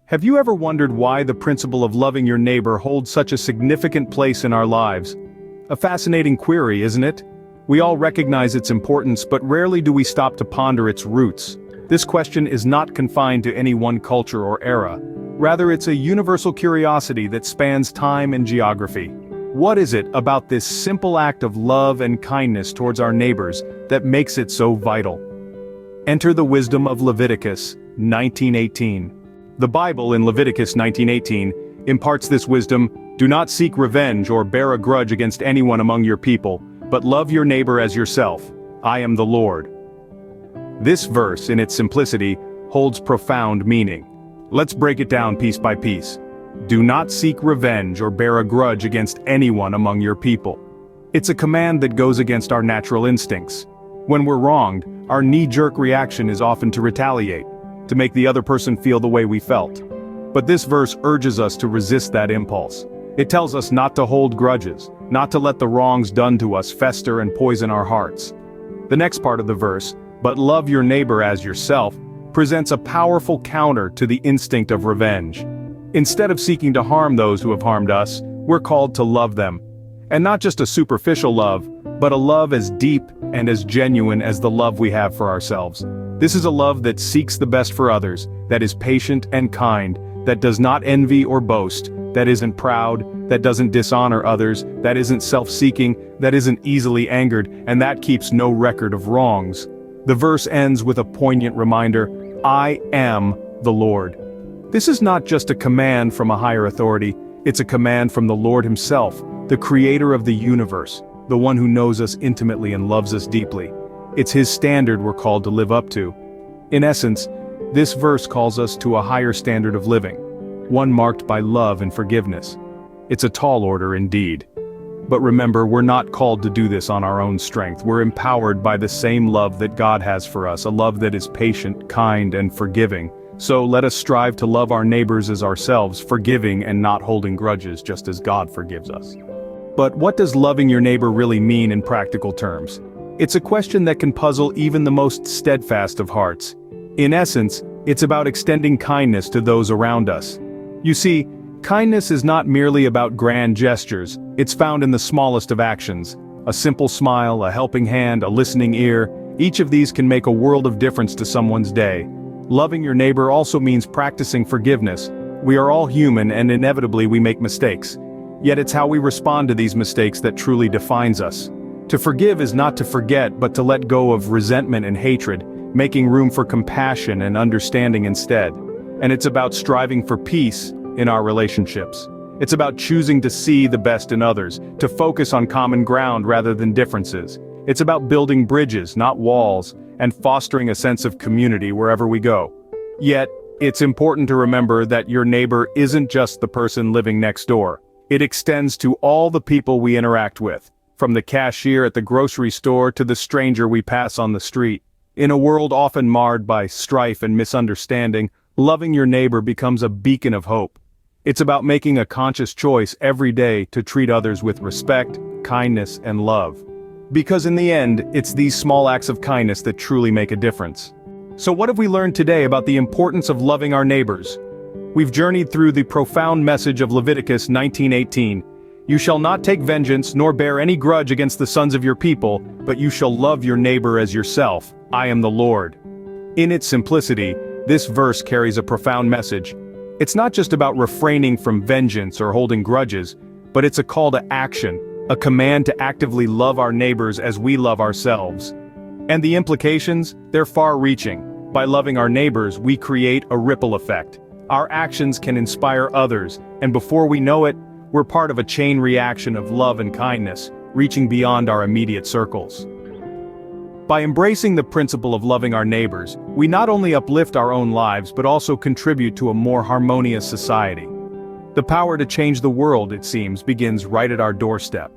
Have you ever wondered why the principle of loving your neighbor holds such a significant place in our lives? A fascinating query, isn't it? We all recognize its importance, but rarely do we stop to ponder its roots. This question is not confined to any one culture or era. Rather, it's a universal curiosity that spans time and geography. What is it about this simple act of love and kindness towards our neighbors that makes it so vital? Enter the wisdom of Leviticus 19:18. The Bible in Leviticus 19:18 imparts this wisdom: "Do not seek revenge or bear a grudge against anyone among your people, but love your neighbor as yourself. I am the Lord." This verse, in its simplicity, holds profound meaning. Let's break it down piece by piece. Do not seek revenge or bear a grudge against anyone among your people. It's a command that goes against our natural instincts. When we're wronged, our knee-jerk reaction is often to retaliate, to make the other person feel the way we felt. But this verse urges us to resist that impulse. It tells us not to hold grudges, not to let the wrongs done to us fester and poison our hearts. The next part of the verse, "But love your neighbor as yourself," presents a powerful counter to the instinct of revenge. Instead of seeking to harm those who have harmed us, we're called to love them. And not just a superficial love, but a love as deep and as genuine as the love we have for ourselves. This is a love that seeks the best for others, that is patient and kind, that does not envy or boast, that isn't proud, that doesn't dishonor others, that isn't self-seeking, that isn't easily angered, and that keeps no record of wrongs. The verse ends with a poignant reminder: "I am the Lord." This is not just a command from a higher authority, it's a command from the Lord himself, the creator of the universe, the one who knows us intimately and loves us deeply. It's his standard we're called to live up to. In essence, this verse calls us to a higher standard of living, one marked by love and forgiveness. It's a tall order indeed. But remember, we're not called to do this on our own strength. We're empowered by the same love that God has for us, a love that is patient, kind, and forgiving. So let us strive to love our neighbors as ourselves, forgiving and not holding grudges, just as God forgives us. But what does loving your neighbor really mean in practical terms? It's a question that can puzzle even the most steadfast of hearts. In essence, it's about extending kindness to those around us. You see, kindness is not merely about grand gestures, it's found in the smallest of actions. A simple smile, a helping hand, a listening ear, each of these can make a world of difference to someone's day. Loving your neighbor also means practicing forgiveness. We are all human and inevitably we make mistakes. Yet it's how we respond to these mistakes that truly defines us. To forgive is not to forget, but to let go of resentment and hatred, making room for compassion and understanding instead. And it's about striving for peace in our relationships. It's about choosing to see the best in others, to focus on common ground rather than differences. It's about building bridges, not walls, and fostering a sense of community wherever we go. Yet, it's important to remember that your neighbor isn't just the person living next door. It extends to all the people we interact with, from the cashier at the grocery store to the stranger we pass on the street. In a world often marred by strife and misunderstanding, loving your neighbor becomes a beacon of hope. It's about making a conscious choice every day to treat others with respect, kindness, and love. Because in the end, it's these small acts of kindness that truly make a difference. So what have we learned today about the importance of loving our neighbors? We've journeyed through the profound message of Leviticus 19:18. "You shall not take vengeance nor bear any grudge against the sons of your people, but you shall love your neighbor as yourself. I am the Lord." In its simplicity, this verse carries a profound message. It's not just about refraining from vengeance or holding grudges, but it's a call to action, a command to actively love our neighbors as we love ourselves. And the implications? They're far-reaching. By loving our neighbors, we create a ripple effect. Our actions can inspire others, and before we know it, we're part of a chain reaction of love and kindness, reaching beyond our immediate circles. By embracing the principle of loving our neighbors, we not only uplift our own lives but also contribute to a more harmonious society. The power to change the world, it seems, begins right at our doorstep.